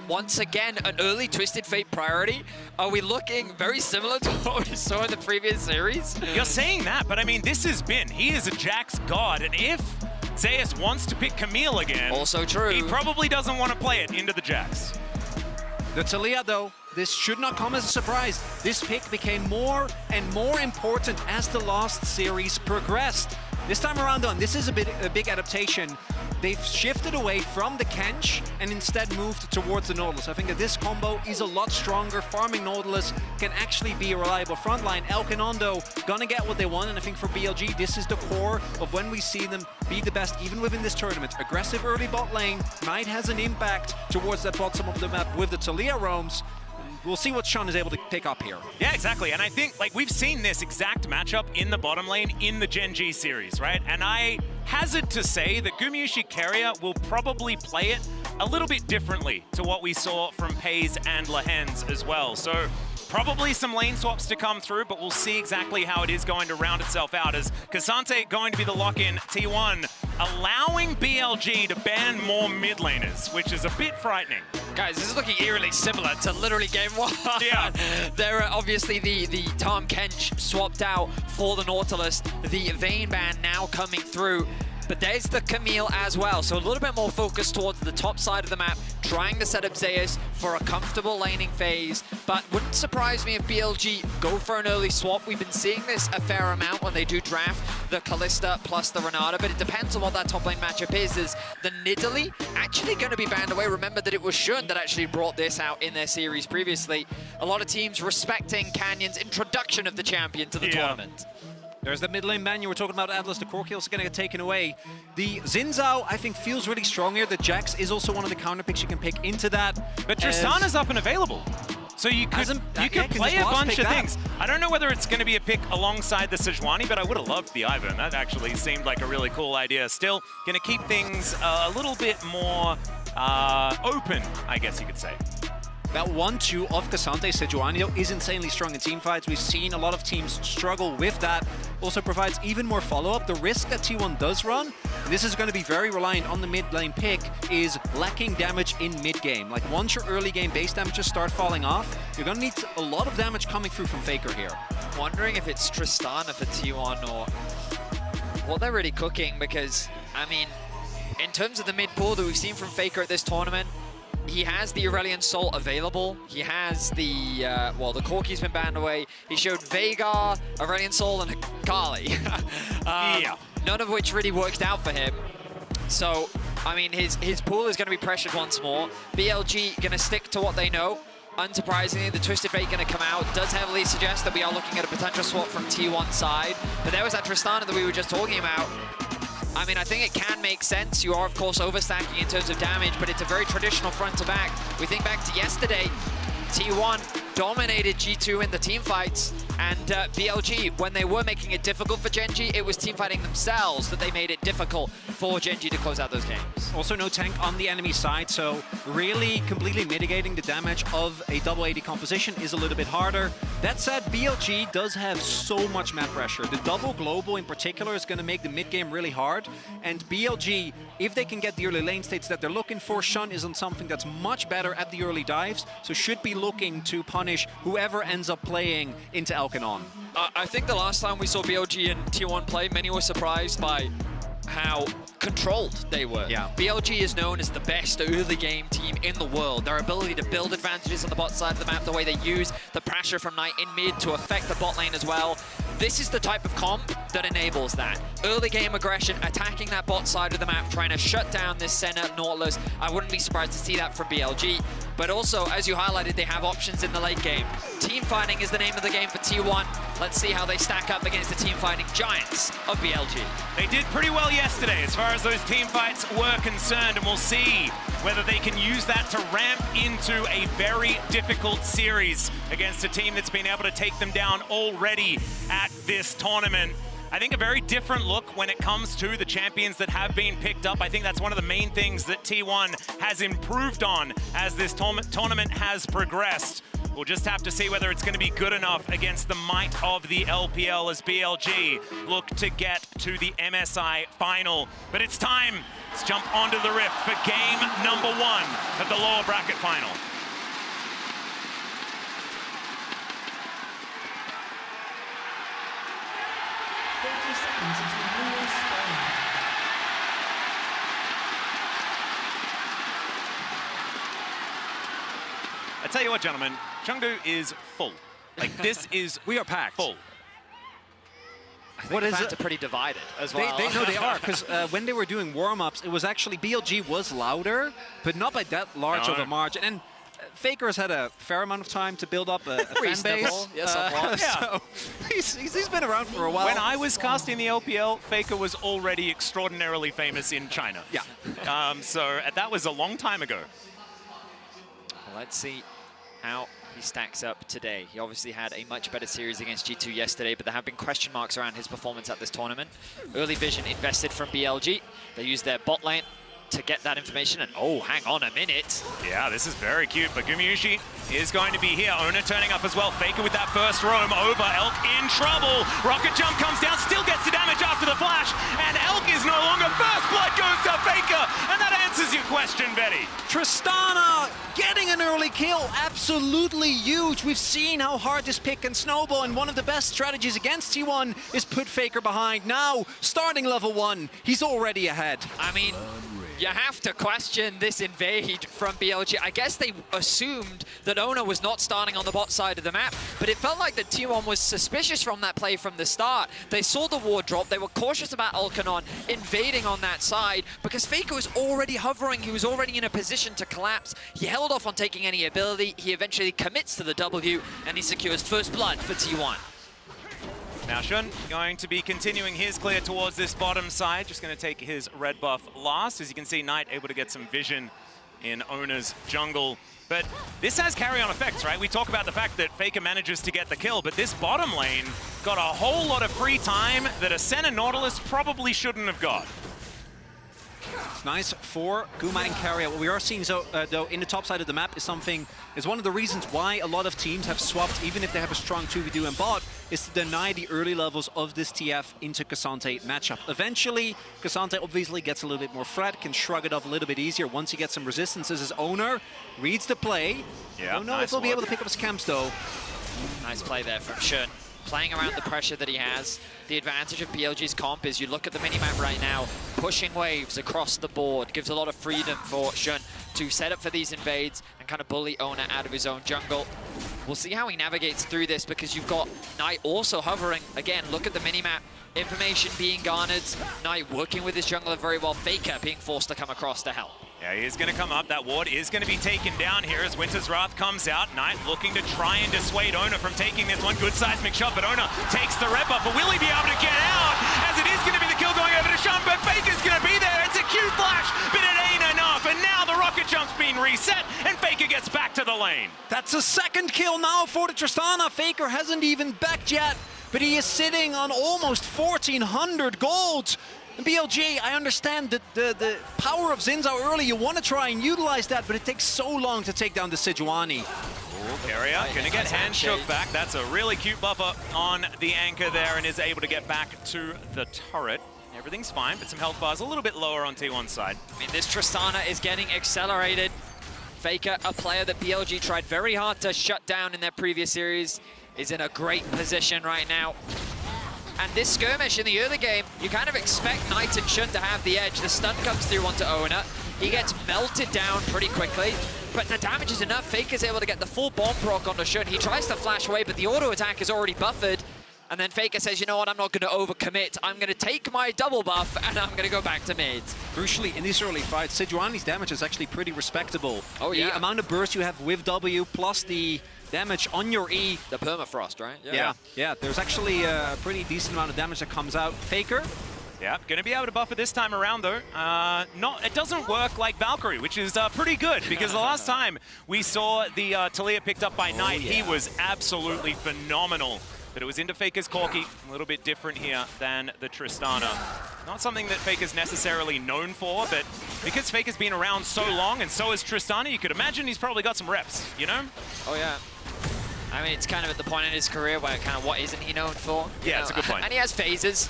once again, an early Twisted Fate priority. Are we looking very similar to what we saw in the previous series? You're saying that, but I mean, this has been, he is a Jax god, and if Zeus wants to pick Camille again, also true, he probably doesn't want to play it into the Jax. The Taliyah, though, this should not come as a surprise. This pick became more and more important as the last series progressed. This time around on, this is a big adaptation. They've shifted away from the Kench and instead moved towards the Nautilus. I think that this combo is a lot stronger. Farming Nautilus can actually be a reliable frontline. Elkanondo gonna get what they want, and I think for BLG, this is the core of when we see them be the best, even within this tournament. Aggressive early bot lane, Knight has an impact towards that bottom of the map with the Taliyah roams. We'll see what Sean is able to pick up here. Yeah, exactly. And I think, like, we've seen this exact matchup in the bottom lane in the Gen G series, right? And I hazard to say that Gumayusi Keria will probably play it a little bit differently to what we saw from Pays and Lahens as well. So probably some lane swaps to come through, but we'll see exactly how it is going to round itself out, as KSante going to be the lock-in. T1 allowing BLG to ban more mid laners, which is a bit frightening. Guys, this is looking eerily similar to literally game one. Yeah. There are obviously the Tahm Kench swapped out for the Nautilus, the Vayne ban now coming through. But there's the Camille as well, so a little bit more focused towards the top side of the map, trying to set up Zeus for a comfortable laning phase. But wouldn't surprise me if BLG go for an early swap. We've been seeing this a fair amount when they do draft the Kalista plus the Renata, but it depends on what that top lane matchup is. Is the Nidalee actually going to be banned away? Remember that it was Shun that actually brought this out in their series previously. A lot of teams respecting Canyon's introduction of the champion to the tournament. There's the mid lane ban you were talking about, Atlus. The core kills are going to get taken away. The Xin Zhao, I think, feels really strong here. The Jax is also one of the counter picks you can pick into that. But Tristana's up and available. So you could play a bunch of things. I don't know whether it's going to be a pick alongside the Sejuani, but I would have loved the Ivern. That actually seemed like a really cool idea. Still going to keep things a little bit more open, I guess you could say. That 1-2 of KSante Sejuani, though, is insanely strong in teamfights. We've seen a lot of teams struggle with that. Also provides even more follow-up. The risk that T1 does run, and this is going to be very reliant on the mid lane pick, is lacking damage in mid-game. Like, once your early game base damages start falling off, you're going to need a lot of damage coming through from Faker here. Wondering if it's Tristana for T1 or what they're really cooking, because, I mean, in terms of the mid pool that we've seen from Faker at this tournament, he has the Aurelion Soul available. He has the, well, the Corki's been banned away. He showed Veigar, Aurelion Soul, and Kali. Yeah. None of which really worked out for him. So, I mean, his pool is going to be pressured once more. BLG going to stick to what they know. Unsurprisingly, the Twisted Fate going to come out. Does heavily suggest that we are looking at a potential swap from T1 side. But there was that Tristana that we were just talking about. I mean, I think it can make sense. You are, of course, overstacking in terms of damage, but it's a very traditional front to back. We think back to yesterday, T1 dominated G2 in the team fights, and BLG, when they were making it difficult for Gen G, it was team fighting themselves that they made it difficult for Gen G to close out those games. Also no tank on the enemy side, so really completely mitigating the damage of a double AD composition is a little bit harder. That said, BLG does have so much map pressure. The double global in particular is going to make the mid game really hard, and BLG, if they can get the early lane states that they're looking for, Shun is on something that's much better at the early dives, so should be looking to punish whoever ends up playing into Elkanon. I think the last time we saw BLG and T1 play, many were surprised by how controlled they were. Yeah. BLG is known as the best early game team in the world. Their ability to build advantages on the bot side of the map, the way they use the pressure from Knight in mid to affect the bot lane as well. This is the type of comp that enables that. Early game aggression, attacking that bot side of the map, trying to shut down this Senna Nautilus. I wouldn't be surprised to see that from BLG. But also, as you highlighted, they have options in the late game. Team fighting is the name of the game for T1. Let's see how they stack up against the team fighting giants of BLG. They did pretty well yesterday as far as those team fights were concerned, and we'll see whether they can use that to ramp into a very difficult series against a team that's been able to take them down already at this tournament. I think a very different look when it comes to the champions that have been picked up. I think that's one of the main things that T1 has improved on as this tournament has progressed. We'll just have to see whether it's going to be good enough against the might of the LPL as BLG look to get to the MSI final. But it's time. Let's jump onto the Rift for game number 1 of the lower bracket final. I tell you what, gentlemen, Chengdu is full. Like, this is we are packed. Full. What is it? Pretty divided as well. They are, because when they were doing warm-ups, it was actually BLG was louder, but not by that large of a margin. And Faker's had a fair amount of time to build up a fan base. Yes, so he's been around for a while. When I was casting the LPL, Faker was already extraordinarily famous in China. Yeah. So that was a long time ago. Well, let's see how he stacks up today. He obviously had a much better series against G2 yesterday, but there have been question marks around his performance at this tournament. Early vision invested from BLG. They used their bot lane to get that information, and oh, hang on a minute. Yeah, this is very cute, but Gumayusi is going to be here. Oner turning up as well. Faker with that first roam over. Elk in trouble. Rocket jump comes down, still gets the damage after the flash, and Elk is no longer. First blood goes to Faker, and that answers your question, Betty. Tristana getting an early kill, absolutely huge. We've seen how hard this pick can snowball, and one of the best strategies against T1 is put Faker behind. Now, starting level 1, he's already ahead. I mean, you have to question this invade from BLG. I guess they assumed that Oner was not starting on the bot side of the map, but it felt like that T1 was suspicious from that play from the start. They saw the ward drop, they were cautious about Alkanon invading on that side, because Faker was already hovering, he was already in a position to collapse. He held off on taking any ability, he eventually commits to the W, and he secures first blood for T1. Now Xin going to be continuing his clear towards this bottom side, just going to take his red buff last. As you can see, Knight able to get some vision in Oner's jungle. But this has carry-on effects, right? We talk about the fact that Faker manages to get the kill, but this bottom lane got a whole lot of free time that a Senna Nautilus probably shouldn't have got. It's nice for Guma and Keria. What we are seeing, though, in the top side of the map is one of the reasons why a lot of teams have swapped, even if they have a strong 2v2 in bot, is to deny the early levels of this TF into KSante matchup. Eventually, KSante obviously gets a little bit more threat, can shrug it off a little bit easier once he gets some resistances. As Oner reads the play. Yeah, Don't know if he'll be able to pick up his camps, though. Nice play there from Xin. Playing around the pressure that he has. The advantage of BLG's comp is you look at the minimap right now, pushing waves across the board, gives a lot of freedom for Xin to set up for these invades and kind of bully Oner out of his own jungle. We'll see how he navigates through this, because you've got Knight also hovering. Again, look at the minimap. Information being garnered. Knight working with his jungler very well. Faker being forced to come across to help. Yeah, he is going to come up. That ward is going to be taken down here as Winter's Wrath comes out. Knight looking to try and dissuade Oner from taking this one. Good seismic shot, but Oner takes the rep up. But will he be able to get out? As it is going to be the kill going over to Sean, but Faker's going to be there. It's a cute flash, but it ain't enough. And now the rocket jump's been reset, and Faker gets back to the lane. That's a second kill now for the Tristana. Faker hasn't even backed yet, but he is sitting on almost 1,400 gold. And BLG, I understand that the power of Xin Zhao early, you want to try and utilize that, but it takes so long to take down the Sejuani. Keria gonna get hand shook back. That's a really cute buffer on the anchor there, and is able to get back to the turret. Everything's fine, but some health bars a little bit lower on T1's side. I mean, this Tristana is getting accelerated. Faker, a player that BLG tried very hard to shut down in their previous series, is in a great position right now. And this skirmish in the early game, you kind of expect Knight and Xin to have the edge. The stun comes through onto Oner. He gets melted down pretty quickly, but the damage is enough. Faker's able to get the full bomb proc onto Xin. He tries to flash away, but the auto attack is already buffered. And then Faker says, you know what, I'm not going to overcommit. I'm going to take my double buff, and I'm going to go back to mid. Crucially, in these early fights, Sejuani's damage is actually pretty respectable. Oh, yeah. The amount of burst you have with W, plus the damage on your E. The permafrost, right? Yeah. There's actually a pretty decent amount of damage that comes out. Faker. Yeah, going to be able to buffer this time around, though. It doesn't work like Valkyrie, which is pretty good, because the last time we saw the Taliyah picked up by Knight, he was absolutely phenomenal but it was into Faker's Corki. A little bit different here than the Tristana. Not something that Faker's necessarily known for, but because Faker's been around so long and so has Tristana, you could imagine he's probably got some reps, you know? Oh, yeah. I mean, it's kind of at the point in his career where kind of what isn't he known for? Yeah, it's a good point. And he has phases.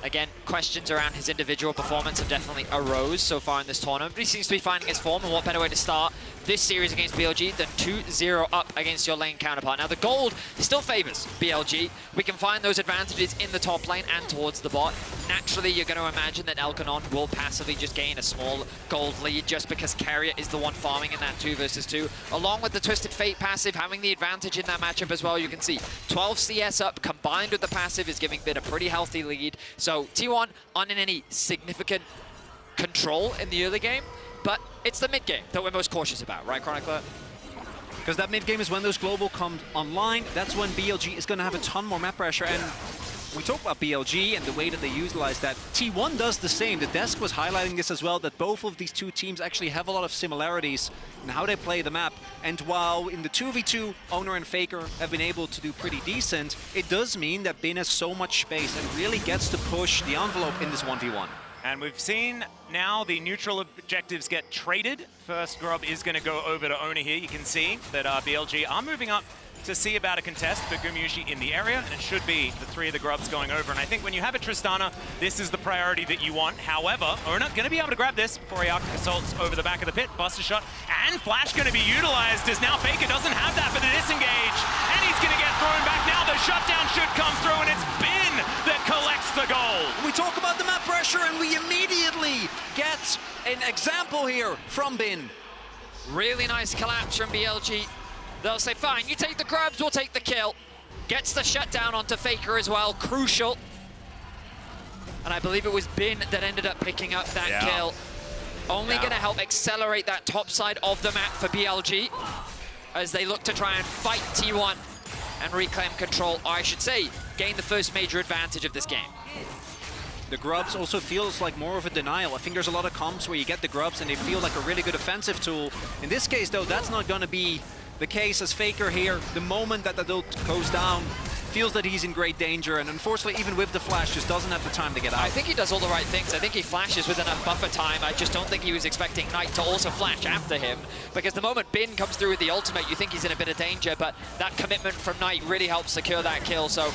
Again, questions around his individual performance have definitely arose so far in this tournament, but he seems to be finding his form, and what better way to start this series against BLG than 2-0 up against your lane counterpart. Now, the gold still favors BLG. We can find those advantages in the top lane and towards the bot. Naturally, you're going to imagine that Elkanon will passively just gain a small gold lead just because Keria is the one farming in that 2 versus 2. Along with the Twisted Fate passive, having the advantage in that matchup as well, you can see 12 CS up combined with the passive is giving Bin a pretty healthy lead. So T1 aren't in any significant control in the early game, but it's the mid game that we're most cautious about, right, Cronicler? Because that mid game is when those global come online. That's when BLG is going to have a ton more map pressure. And we talk about BLG and the way that they utilize that. T1 does the same. The desk was highlighting this as well, that both of these two teams actually have a lot of similarities in how they play the map. And while in the 2v2, Oner and Faker have been able to do pretty decent, it does mean that Bin has so much space and really gets to push the envelope in this 1v1. And we've seen now the neutral objectives get traded. First grub is going to go over to Oner here. You can see that BLG are moving up to see about a contest for Gumayusi in the area, and it should be the 3 of the grubs going over. And I think when you have a Tristana, this is the priority that you want. However, Oner going to be able to grab this before he assaults over the back of the pit. Buster shot and flash going to be utilized as now Faker doesn't have that for the disengage, and he's going to get thrown back. Now the shutdown should come through, and it's Bin that collects the gold. We talk about the map pressure, and we immediately get an example here from Bin. Really nice collapse from BLG. They'll say, fine, you take the grabs, we'll take the kill. Gets the shutdown onto Faker as well, crucial. And I believe it was Bin that ended up picking up that kill. Only going to help accelerate that top side of the map for BLG as they look to try and fight T1 and reclaim control, or I should say, gain the first major advantage of this game. The grubs also feels like more of a denial. I think there's a lot of comps where you get the grubs and they feel like a really good offensive tool. In this case, though, that's not going to be the case, as Faker here, the moment that the ult goes down, feels that he's in great danger, and unfortunately, even with the flash, just doesn't have the time to get out. I think he does all the right things. I think he flashes with enough buffer time. I just don't think he was expecting Knight to also flash after him, because the moment Bin comes through with the ultimate, you think he's in a bit of danger, but that commitment from Knight really helps secure that kill, so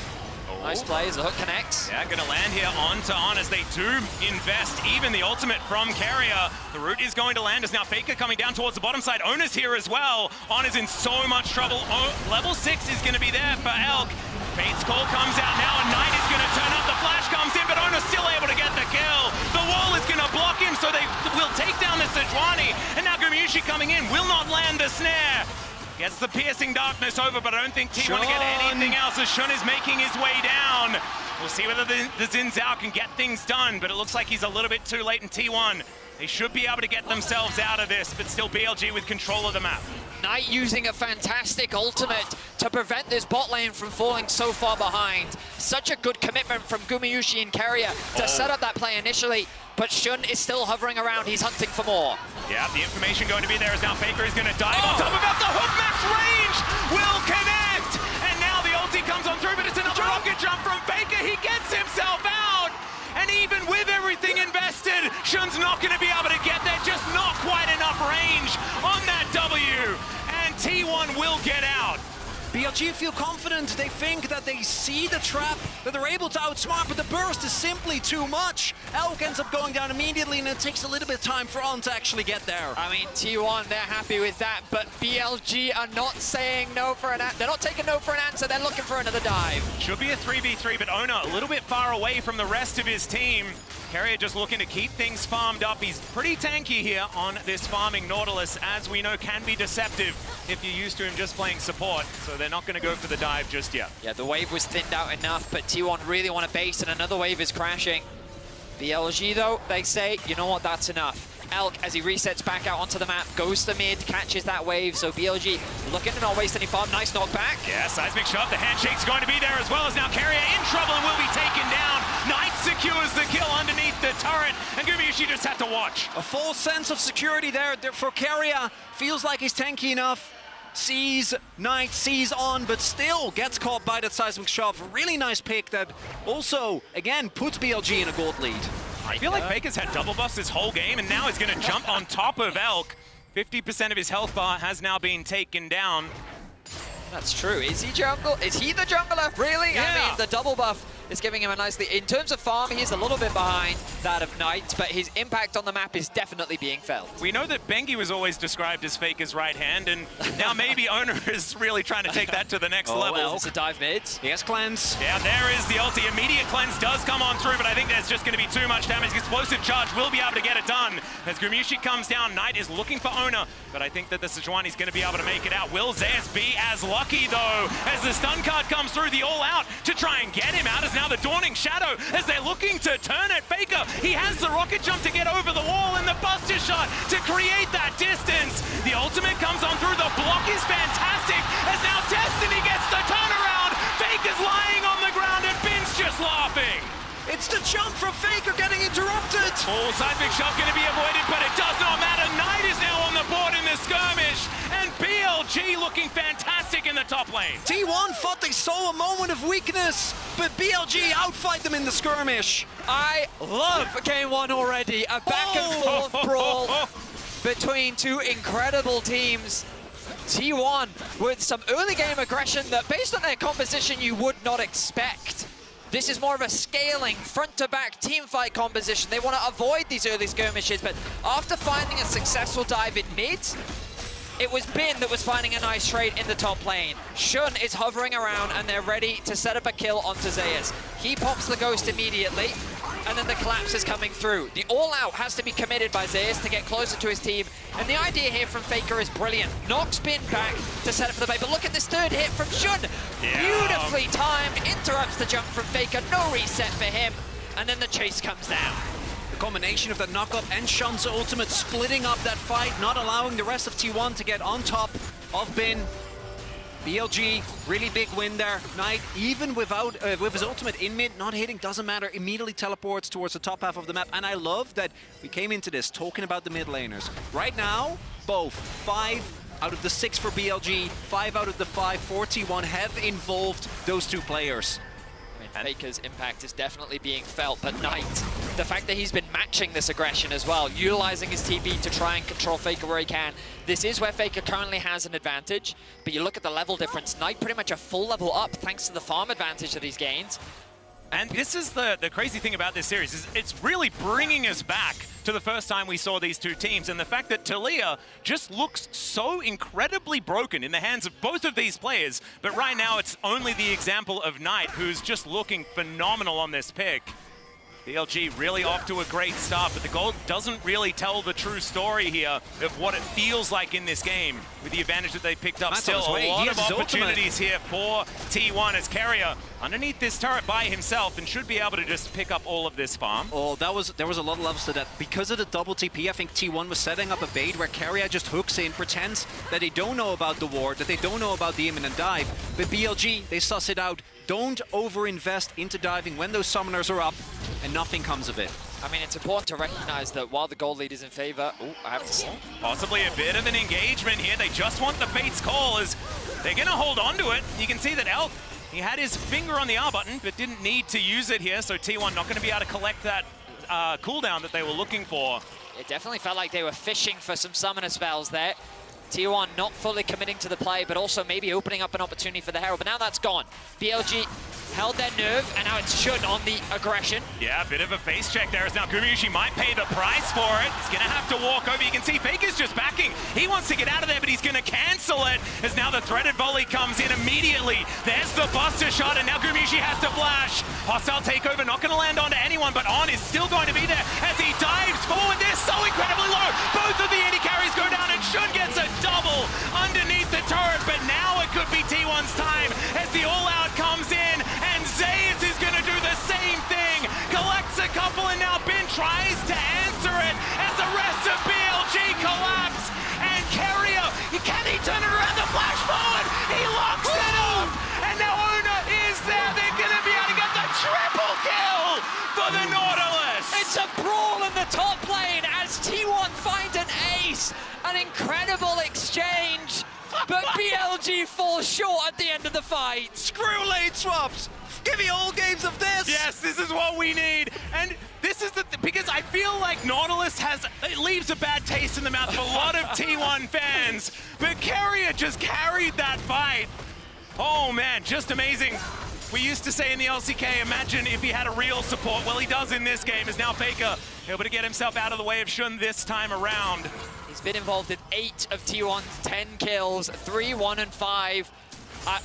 nice play as the hook connects. Yeah, gonna land here on to On as they do invest even the ultimate from Keria. The root is going to land as now Faker coming down towards the bottom side. Oner's here as well. On is in so much trouble. Level 6 is gonna be there for Elk. Fate's call comes out now and Knight is gonna turn up. The flash comes in, but Oner's still able to get the kill. The wall is gonna block him, so they will take down the Sejuani. And now Gumayusi coming in will not land the snare. Gets the piercing darkness over, but I don't think T1 to get anything else as Shun is making his way down. We'll see whether the Xin Zhao can get things done, but it looks like he's a little bit too late in T1. They should be able to get themselves out of this, but still BLG with control of the map. Knight using a fantastic ultimate to prevent this bot lane from falling so far behind. Such a good commitment from Gumayusi and Keria to set up that play initially, but Shun is still hovering around. He's hunting for more. Yeah, the information going to be there is now Faker is going to dive on top of that. The hook max range will connect, and now the ulti comes on through, but it's another rocket jump from Faker. He gets himself out, and even with everything invested, Shun's not going to be able to get there. Just not quite enough range on that W, and T1 will get out. BLG feel confident, they think that they see the trap, that they're able to outsmart, but the burst is simply too much. Elk ends up going down immediately, and it takes a little bit of time for On to actually get there. I mean, T1, they're happy with that, but BLG are not saying no for an answer. They're not taking no for an answer, they're looking for another dive. Should be a 3v3, but Oner a little bit far away from the rest of his team. Keria just looking to keep things farmed up. He's pretty tanky here on this farming Nautilus, as we know can be deceptive if you're used to him just playing support, so they're not going to go for the dive just yet. Yeah, the wave was thinned out enough, but T1 really want to base, and another wave is crashing. BLG, though, they say, you know what, that's enough. Elk, as he resets back out onto the map, goes to mid, catches that wave, so BLG looking to not waste any farm. Nice knockback. Yeah, seismic shot. The handshake's going to be there as well, as now Keria in trouble and will be taken down. Knight secures the kill underneath the turret, and Gumayusi just had to watch. A full sense of security there for Keria. Feels like he's tanky enough. sees Knight, sees On, but still gets caught by that seismic shove. Really nice pick that also, again, puts BLG in a gold lead. I feel like Faker's had double buffs this whole game, and now he's going to jump on top of Elk. 50% of his health bar has now been taken down. That's true. Is he jungle? Is he the jungler? Really? Yeah. I mean, the double buff is giving him a nice lead. In terms of farm, he's a little bit behind that of Knight, but his impact on the map is definitely being felt. We know that Bengi was always described as Faker's right hand, and now maybe Oner is really trying to take that to the next level. Well, it's a dive mid. Yes, cleanse. Yeah, there is the ulti. Immediate cleanse does come on through, but I think there's just going to be too much damage. Explosive charge will be able to get it done. As Gumayusi comes down, Knight is looking for Oner, but I think that the Sejuani is going to be able to make it out. Will Zeus be as lucky, though, as the stun card comes through? The all-out to try and get him out is now the Dawning Shadow as they're looking to turn it. Faker, he has the rocket jump to get over the wall and the buster shot to create that distance. The ultimate comes on through. The block is fantastic as now Destiny gets the turnaround. Faker's lying on the ground and Bin's just laughing. It's the jump from Faker getting interrupted. Oh, seismic shot going to be avoided, but it does not matter. Knight is now on the board in the skirmish, and BLG looking fantastic in the top lane. T1 thought they saw a moment of weakness, but BLG outfight them in the skirmish. I love game one already. A back and forth brawl between two incredible teams. T1 with some early game aggression that, based on their composition, you would not expect. This is more of a scaling, front-to-back teamfight composition. They want to avoid these early skirmishes, but after finding a successful dive in mid, it was Bin that was finding a nice trade in the top lane. Shun is hovering around, and they're ready to set up a kill onto Zeus. He pops the ghost immediately, and then the collapse is coming through. The all-out has to be committed by Zeus to get closer to his team, and the idea here from Faker is brilliant. Knocks Bin back to set up for the bait, but look at this third hit from Shun. Yeah. Beautifully timed, interrupts the jump from Faker, no reset for him, and then the chase comes down. The combination of the knock-up and Shun's ultimate splitting up that fight, not allowing the rest of T1 to get on top of Bin. BLG, really big win there. Knight, even without with his ultimate in mid, not hitting, doesn't matter, immediately teleports towards the top half of the map. And I love that we came into this talking about the mid laners. Right now, both 5 out of the 6 for BLG, 5 out of the 5 for T1 have involved those two players. Faker's impact is definitely being felt, but Knight, the fact that he's been matching this aggression as well, utilizing his TP to try and control Faker where he can. This is where Faker currently has an advantage, but you look at the level difference, Knight pretty much a full level up thanks to the farm advantage that he's gained. And this is the crazy thing about this series, is it's really bringing us back to the first time we saw these two teams, and the fact that Taliyah just looks so incredibly broken in the hands of both of these players, but right now it's only the example of Knight, who's just looking phenomenal on this pick. BLG really off to a great start, but the gold doesn't really tell the true story here of what it feels like in this game with the advantage that they picked up. Still a lot of opportunities here for T1 as Keria underneath this turret by himself and should be able to just pick up all of this farm. Oh, there was a lot of levels to that. Because of the double TP, I think T1 was setting up a bait where Keria just hooks in, pretends that they don't know about the ward, that they don't know about the imminent dive. But BLG, they suss it out. Don't over-invest into diving when those summoners are up, and nothing comes of it. I mean, it's important to recognize that while the gold lead is in favor, I have to say, possibly a bit of an engagement here. They just want the bait's call as they're going to hold on to it. You can see that Elk, he had his finger on the R button, but didn't need to use it here, so T1 not going to be able to collect that cooldown that they were looking for. It definitely felt like they were fishing for some summoner spells there. T1 not fully committing to the play, but also maybe opening up an opportunity for the Herald. But now that's gone. BLG held their nerve, and now it's Shun on the aggression. Yeah, a bit of a face check there as now Gumayusi might pay the price for it. He's going to have to walk over. You can see Faker's just backing. He wants to get out of there, but he's going to cancel it as now the threaded volley comes in immediately. There's the buster shot, and now Gumayusi has to flash. Hostile takeover, not going to land onto anyone, but On is still going to be there as he dives forward. They're so incredibly low. Both of the AD carries go down, and Shun gets a double underneath the turret, but now it could be T1's time as the all-out comes in, and Zeus is going to do the same thing. Collects a couple, and now Bin tries to answer it as the rest of BLG collapse. And Keria, can he turn it around? The flash forward, he locks it up, and now Oner is there. They're going to be able to get the triple kill for the Nautilus. It's a brawl in the top lane as T1 find an ace. An incredible exchange. but BLG falls short at the end of the fight. Screw lane swaps! Give me all games of this! Yes, this is what we need. And this is because I feel like Nautilus it leaves a bad taste in the mouth of a lot of T1 fans. But Keria just carried that fight. Oh man, just amazing. We used to say in the LCK, imagine if he had a real support. Well, he does in this game, as now Faker able to get himself out of the way of Xun this time around. He's been involved in 8 of T1's 10 kills, 3, 1, and 5.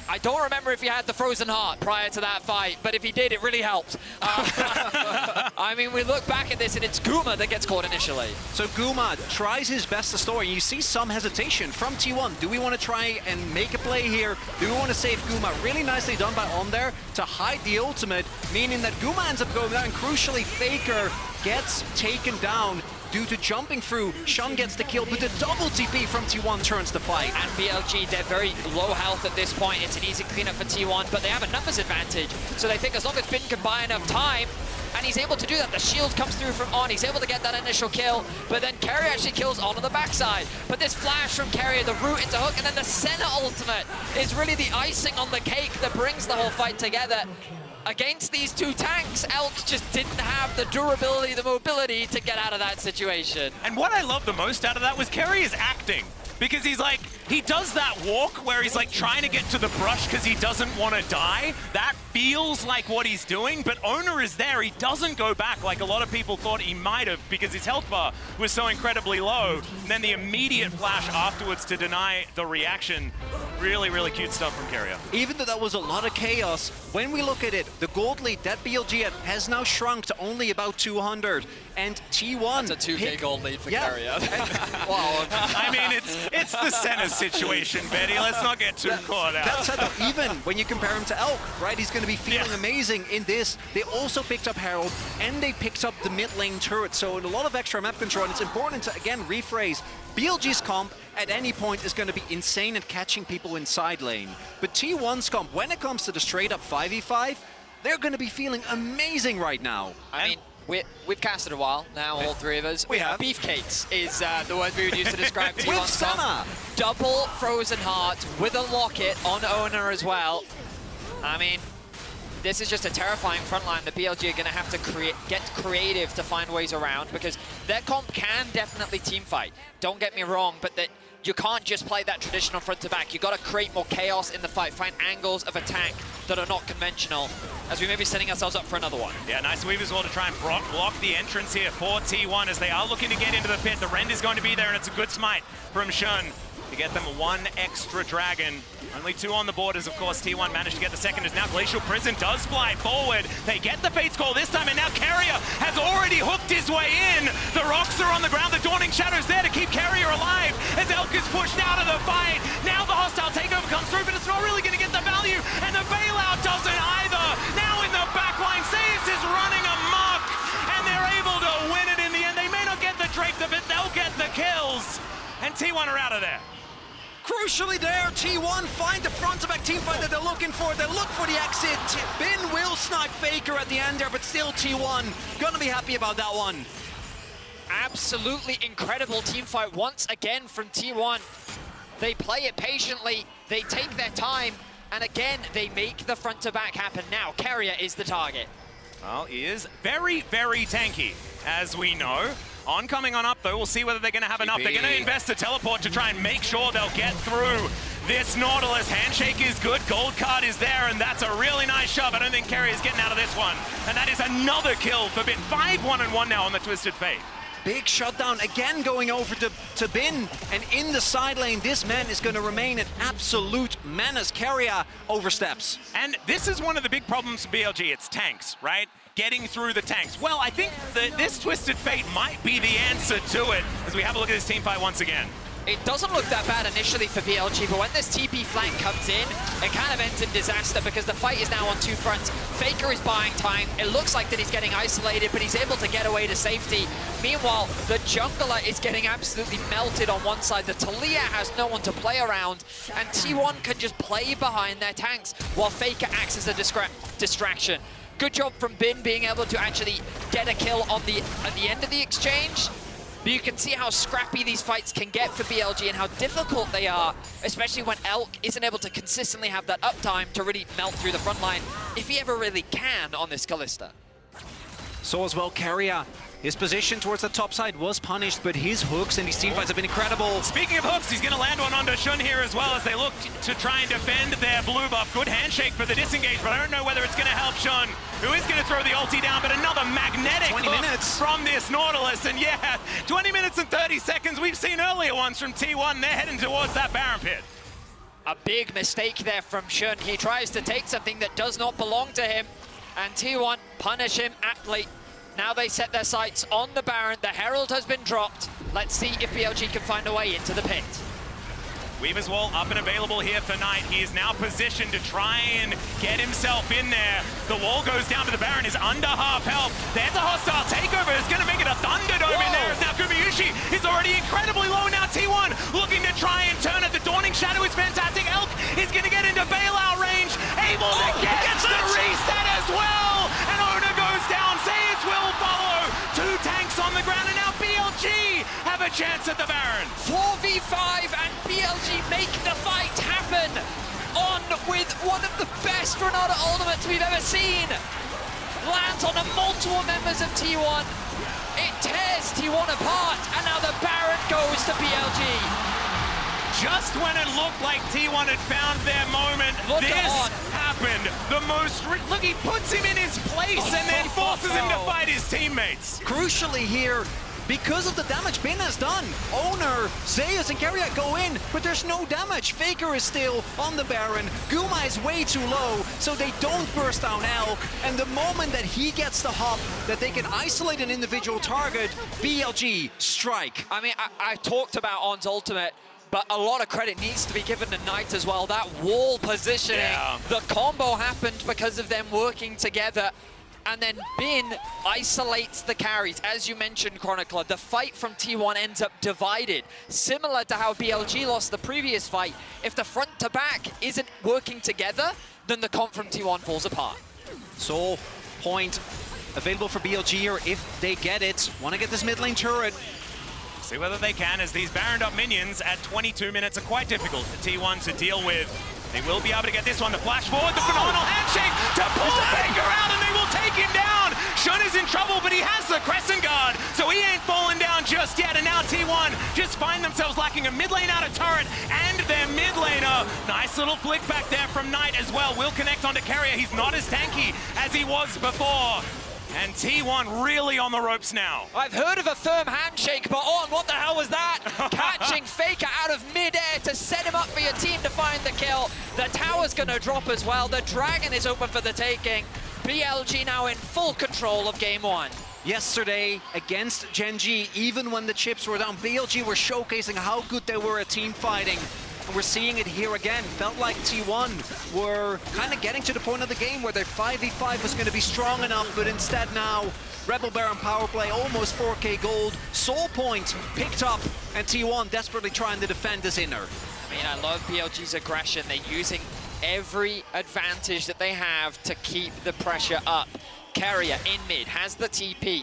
I don't remember if he had the Frozen Heart prior to that fight, but if he did, it really helped. I mean, we look back at this, and it's Guma that gets caught initially. So Guma tries his best to store, and you see some hesitation from T1. Do we want to try and make a play here? Do we want to save Guma? Really nicely done by Oner to hide the ultimate, meaning that Guma ends up going down, and crucially, Faker gets taken down due to jumping through. Xun gets the kill, but the double TP from T1 turns the fight. And BLG, they're very low health at this point. It's an easy cleanup for T1, but they have a numbers advantage. So they think as long as Bin can buy enough time, and he's able to do that. The shield comes through from On. He's able to get that initial kill, but then Keria actually kills On the backside. But this flash from Keria, the root into hook, and then the Senna ultimate is really the icing on the cake that brings the whole fight together. Against these two tanks, Elk just didn't have the durability, the mobility to get out of that situation. And what I love the most out of that was Keria's acting. Because he's like, he does that walk where he's like trying to get to the brush because he doesn't want to die. That feels like what he's doing, but Oner is there. He doesn't go back like a lot of people thought he might have because his health bar was so incredibly low. And then the immediate flash afterwards to deny the reaction. Really, really cute stuff from Keria. Even though that was a lot of chaos, when we look at it, the gold lead that BLG had has now shrunk to only about 200. And T1... That's a 2K gold lead for Keria. Well, I mean, it's the Senna situation, Betty. Let's not get too caught out. That said, though, even when you compare him to Elk, right, he's going to be feeling amazing in this. They also picked up Herald, and they picked up the mid lane turret, so a lot of extra map control, and it's important to, again, rephrase, BLG's comp at any point is going to be insane at catching people inside lane. But T1's comp, when it comes to the straight-up 5v5, they're going to be feeling amazing right now. I mean, we've casted a while now, all three of us. We have. Beefcakes is the word we would use to describe T1's With Senna! Double Frozen Heart with a locket on Oner as well. I mean, this is just a terrifying frontline that BLG are going to have to get creative to find ways around, because their comp can definitely team fight. Don't get me wrong, but that you can't just play that traditional front to back. You got to create more chaos in the fight, find angles of attack that are not conventional, as we may be setting ourselves up for another one. Yeah, nice weave as well to try and block the entrance here for T1 as they are looking to get into the pit. The Rend is going to be there, and it's a good smite from Xun to get them one extra dragon. Only 2 on the board as, of course, T1 managed to get the second, as now Glacial Prison does fly forward. They get the Fate's Call this time, and now Keria has already hooked his way in. The rocks are on the ground, the Dawning Shadow's there to keep Keria alive as Elk is pushed out of the fight. Now the hostile takeover comes through, but it's not really going to get the value, and the bailout doesn't either. Now in the backline, Zeus is running amok, and they're able to win it in the end. They may not get the Drake, but they'll get the kills, and T1 are out of there. Crucially there, T1 find the front-to-back teamfight that they're looking for. They look for the exit. Bin will snipe Faker at the end there, but still T1 gonna be happy about that one. Absolutely incredible teamfight once again from T1. They play it patiently, they take their time, and again, they make the front-to-back happen. Now, Keria is the target. Well, he is very, very tanky, as we know. On coming on up, though, we'll see whether they're going to have enough. They're going to invest a teleport to try and make sure they'll get through this Nautilus. Handshake is good, gold card is there, and that's a really nice shove. I don't think Keria is getting out of this one. And that is another kill for Bin. 5-1-1 now on the Twisted Fate. Big shutdown again going over to Bin, and in the side lane, this man is going to remain an absolute menace. Keria oversteps. And this is one of the big problems for BLG. It's tanks, right? Getting through the tanks. Well, I think that this Twisted Fate might be the answer to it as we have a look at this team fight once again. It doesn't look that bad initially for BLG, but when this TP flank comes in, it kind of ends in disaster because the fight is now on 2 fronts. Faker is buying time. It looks like that he's getting isolated, but he's able to get away to safety. Meanwhile, the jungler is getting absolutely melted on one side. The Taliyah has no one to play around, and T1 can just play behind their tanks while Faker acts as a distraction. Good job from Bin being able to actually get a kill on at the end of the exchange. But you can see how scrappy these fights can get for BLG and how difficult they are, especially when Elk isn't able to consistently have that uptime to really melt through the front line, if he ever really can on this Kalista. So as well, Keria. His position towards the top side was punished, but his hooks and his teamfights have been incredible. Speaking of hooks, he's going to land one onto Xun here as well as they look to try and defend their blue buff. Good handshake for the disengage, but I don't know whether it's going to help Xun, who is going to throw the ulti down, but another magnetic 20 hook minutes from this Nautilus. And yeah, 20 minutes and 30 seconds. We've seen earlier ones from T1. They're heading towards that Baron pit. A big mistake there from Xun. He tries to take something that does not belong to him, and T1 punish him aptly. Now they set their sights on the Baron. The Herald has been dropped. Let's see if BLG can find a way into the pit. Weaver's Wall up and available here for Knight. He is now positioned to try and get himself in there. The wall goes down to the Baron, is under half health. There's a hostile takeover. It's going to make it a Thunderdome in there. Now Gumayusi is already incredibly low. Now T1 looking to try and turn it. The Dawning Shadow is fantastic. Elk is going to get into bailout range. Able to get the reset as well. And Oner goes down. Zeus will follow. 2 tanks on the ground. And now BLG have a chance at the Baron. 4v5 and BLG make the fight happen on with one of the best Renata ultimates we've ever seen. Lands on multiple members of T1. It tears T1 apart, and now the Baron goes to BLG. Just when it looked like T1 had found their moment, this happened. The most... Look, he puts him in his place and then forces him to fight his teammates. Crucially here, because of the damage Bin has done, Oner, Zeus and Keria go in, but there's no damage. Faker is still on the Baron. Guma is way too low, so they don't burst down Elk. And the moment that he gets the hop, that they can isolate an individual target, BLG strike. I mean, I talked about On's ultimate, but a lot of credit needs to be given to Knight as well. That wall positioning, the combo happened because of them working together. And then Bin isolates the carries. As you mentioned, Chronicler, the fight from T1 ends up divided. Similar to how BLG lost the previous fight. If the front to back isn't working together, then the comp from T1 falls apart. Soul point available for BLG here if they get it. Want to get this mid lane turret. See whether they can, as these Baroned up minions at 22 minutes are quite difficult for T1 to deal with. They will be able to get this one. The flash forward, the phenomenal handshake to pull Faker out, and they will take him down. Xun is in trouble, but he has the Crescent Guard, so he ain't fallen down just yet. And now T1 just find themselves lacking a mid lane out of turret and their mid laner. Nice little flick back there from Knight as well. Will connect onto Keria. He's not as tanky as he was before. And T1 really on the ropes now. I've heard of a firm handshake, but On, what the hell was that? Catching Faker out of mid-air to set him up for your team to find the kill. The tower's gonna drop as well. The Dragon is open for the taking. BLG now in full control of game 1. Yesterday against Genji, even when the chips were down, BLG were showcasing how good they were at team fighting. And we're seeing it here again. Felt like T1 were kind of getting to the point of the game where their 5v5 was going to be strong enough, but instead now, Rebel Baron power play, almost 4k gold, Soul Point picked up, and T1 desperately trying to defend this inner. I mean, I love BLG's aggression. They're using every advantage that they have to keep the pressure up. Keria in mid, has the TP.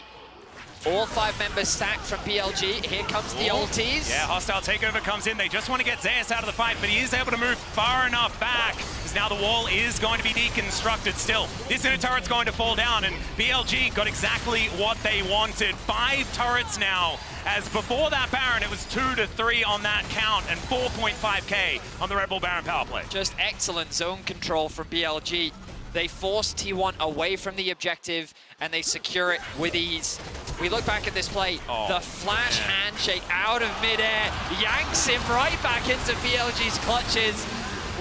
All 5 members stacked from BLG. Here comes the ultis. Yeah, hostile takeover comes in. They just want to get Zeus out of the fight, but he is able to move far enough back. Because now the wall is going to be deconstructed still. This inner turret's going to fall down, and BLG got exactly what they wanted. 5 turrets now, as before that Baron, it was 2 to 3 on that count, and 4.5k on the Red Bull Baron power play. Just excellent zone control from BLG. They force T1 away from the objective, and they secure it with ease. We look back at this play, the flash handshake out of midair yanks him right back into BLG's clutches.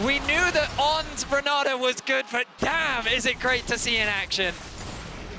We knew that On's Renata was good, but damn, is it great to see in action.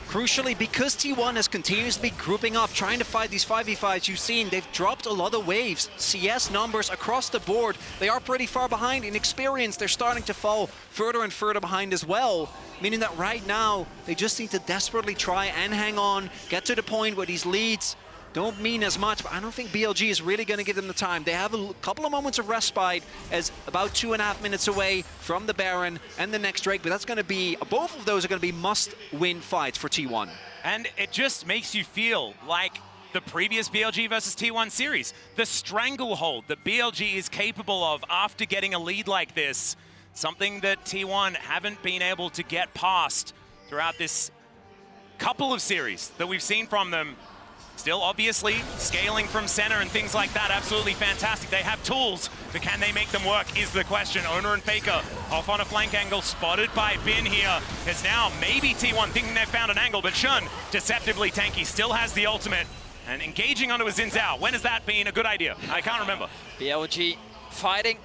Crucially, because T1 has continuously grouping up, trying to fight these 5v5s, you've seen they've dropped a lot of waves. CS numbers across the board, they are pretty far behind. In experience, they're starting to fall further and further behind as well. Meaning that right now, they just need to desperately try and hang on, get to the point where these leads don't mean as much, but I don't think BLG is really going to give them the time. They have a couple of moments of respite as about 2.5 minutes away from the Baron and the next Drake, but that's going to be, both of those are going to be must-win fights for T1. And it just makes you feel like the previous BLG versus T1 series. The stranglehold that BLG is capable of after getting a lead like this, something that T1 haven't been able to get past throughout this couple of series that we've seen from them. Still, obviously, scaling from Senna and things like that, absolutely fantastic. They have tools, but can they make them work is the question. Oner and Faker off on a flank angle, spotted by Bin here. It's now maybe T1 thinking they've found an angle, but Shun, deceptively tanky, still has the ultimate. And engaging onto a Xin Zhao, when has that been a good idea? I can't remember. BLG fighting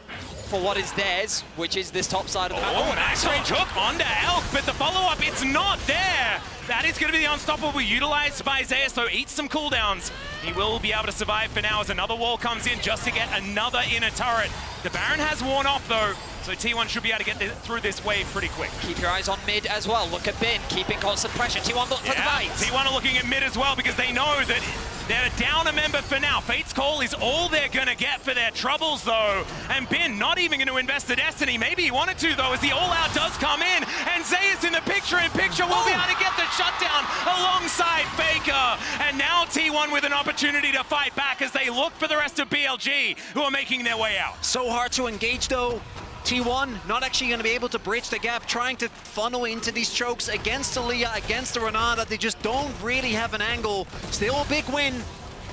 for what is theirs, which is this top side of the map. Oh, max range hook onto Elk, but the follow-up, it's not there. That is going to be the unstoppable utilized by Zeus, though eats some cooldowns. He will be able to survive for now as another wall comes in just to get another inner turret. The Baron has worn off though, so T1 should be able to get through this wave pretty quick. Keep your eyes on mid as well. Look at Bin, keeping constant pressure. T1 look for the fight. T1 are looking at mid as well because they know that they're down a member for now. Fate's Call is all they're going to get for their troubles though. And Bin not even going to invest the Destiny. Maybe he wanted to though as the all-out does come in. And Zeus in the picture-in-picture will be able to get the shutdown alongside Faker. And now T1 with an opportunity to fight back as they look for the rest of BLG who are making their way out. So hard to engage though. T1 not actually going to be able to bridge the gap, trying to funnel into these chokes against Taliyah, against the Renata. They just don't really have an angle. Still a big win.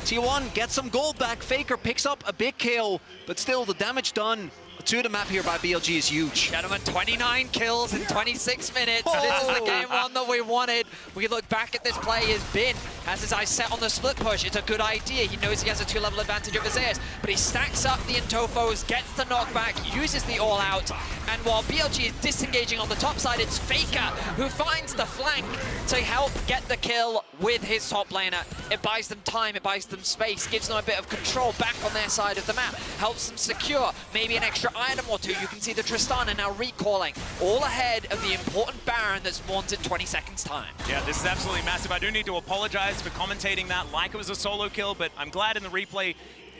T1 gets some gold back. Faker picks up a big kill, but still the damage done to the map here by BLG is huge. Gentlemen, 29 kills in 26 minutes. This is the game one that we wanted. We look back at this play as Bin has his eyes set on the split push. It's a good idea. He knows he has a 2-level advantage over Zeus, but he stacks up the Intofos, gets the knockback, uses the all-out, and while BLG is disengaging on the top side, it's Faker who finds the flank to help get the kill with his top laner. It buys them time, it buys them space, gives them a bit of control back on their side of the map, helps them secure maybe an extra item or two. You can see the Tristana now recalling, all ahead of the important Baron that's spawned in 20 seconds time. Yeah, this is absolutely massive. I do need to apologize for commentating that like it was a solo kill, but I'm glad in the replay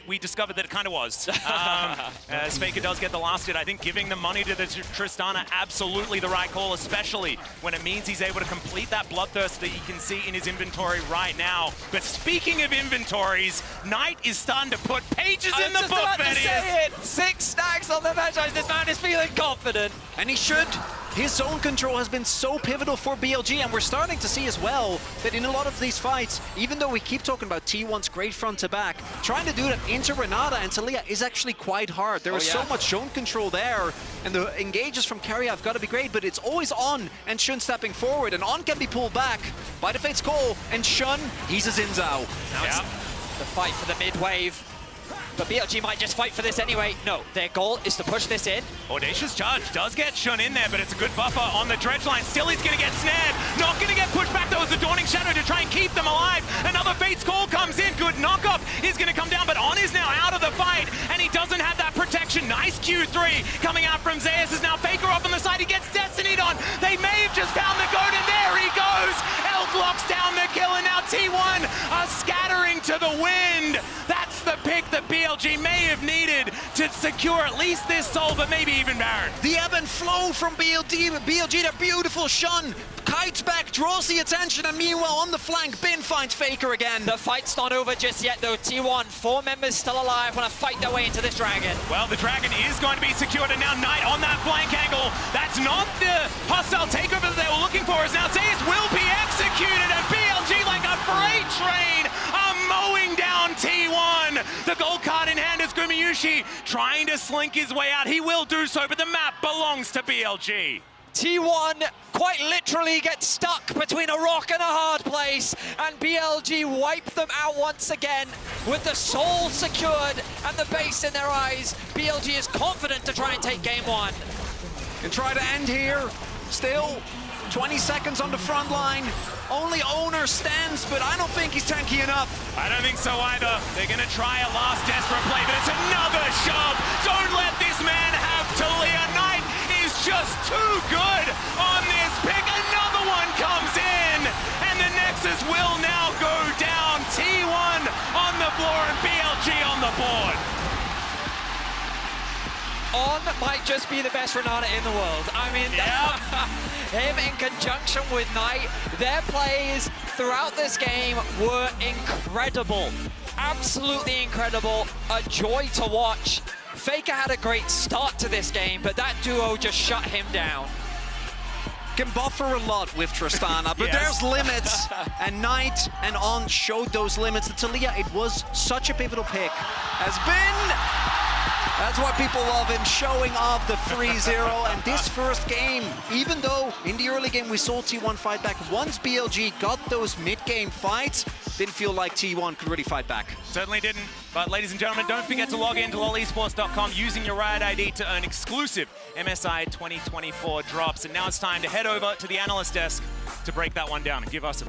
we discovered that it kind of was. As Faker does get the last hit, I think giving the money to the Tristana, absolutely the right call, especially when it means he's able to complete that Bloodthirst that you can see in his inventory right now. But speaking of inventories, Knight is starting to put pages in the book, Vedius. 6 stacks on the match. This man is feeling confident. And he should. His zone control has been so pivotal for BLG, and we're starting to see as well that in a lot of these fights, even though we keep talking about T1's great front to back, trying to do that into Renata and Taliyah is actually quite hard. There is so much zone control there, and the engages from Keria have got to be great, but it's always On and Shun stepping forward, and On can be pulled back by the Fate's Call, and Shun, he's a Xin Zhao. Now it's the fight for the mid wave. But BLG might just fight for this anyway. No, their goal is to push this in. Audacious Charge does get Shun in there, but it's a good buffer on the dredge line. Still he's going to get snared. Not going to get pushed back though as the Dawning Shadow to try and keep them alive. Another Fate's Call comes in. Good knockup is going to come down, but On is now out of the fight, and he doesn't have that protection. Nice Q3 coming out from Zeus. Is now Faker up on the side. He gets Destinied on. They may have just found the goat, and there he goes. Elk locks down the kill, and now T1 are scattering to the wind. That's the pick that BLG may have needed to secure at least this soul, but maybe even Baron. The ebb and flow from BLG, the beautiful Shun kites back, draws the attention, and meanwhile on the flank, Bin finds Faker again. The fight's not over just yet though. T1, 4 members still alive, want to fight their way into this dragon. Well, the dragon is going to be secured, and now Knight on that flank angle. That's not the hostile takeover that they were looking for, as now Zeus will be executed, and BLG like a freight train are mowing down T1. The gold card in hand is Gumayusi trying to slink his way out. He will do so, but the map belongs to BLG. T1 quite literally gets stuck between a rock and a hard place, and BLG wipe them out once again with the soul secured and the base in their eyes. BLG is confident to try and take game 1. And try to end here. Still 20 seconds on the front line. Only Oner stands, but I don't think he's tanky enough. I don't think so either. They're going to try a last desperate play, but it's another shove. Don't let this man have Taliyah. Knight is just too good on this pick. Another one comes in, and the Nexus will now go down. T1 on the floor and BLG on the board. On might just be the best Renata in the world. I mean, him in conjunction with Knight, their plays throughout this game were incredible. Absolutely incredible. A joy to watch. Faker had a great start to this game, but that duo just shut him down. Can buffer a lot with Tristana, but Yes. there's limits. And Knight and On showed those limits. The Taliyah, it was such a pivotal pick. Has been... That's why people love him, showing off the 3-0. And this first game, even though in the early game we saw T1 fight back, once BLG got those mid-game fights, didn't feel like T1 could really fight back. Certainly didn't. But ladies and gentlemen, don't forget to log in to lolesports.com using your Riot ID to earn exclusive MSI 2024 drops. And now it's time to head over to the analyst desk to break that one down and give us a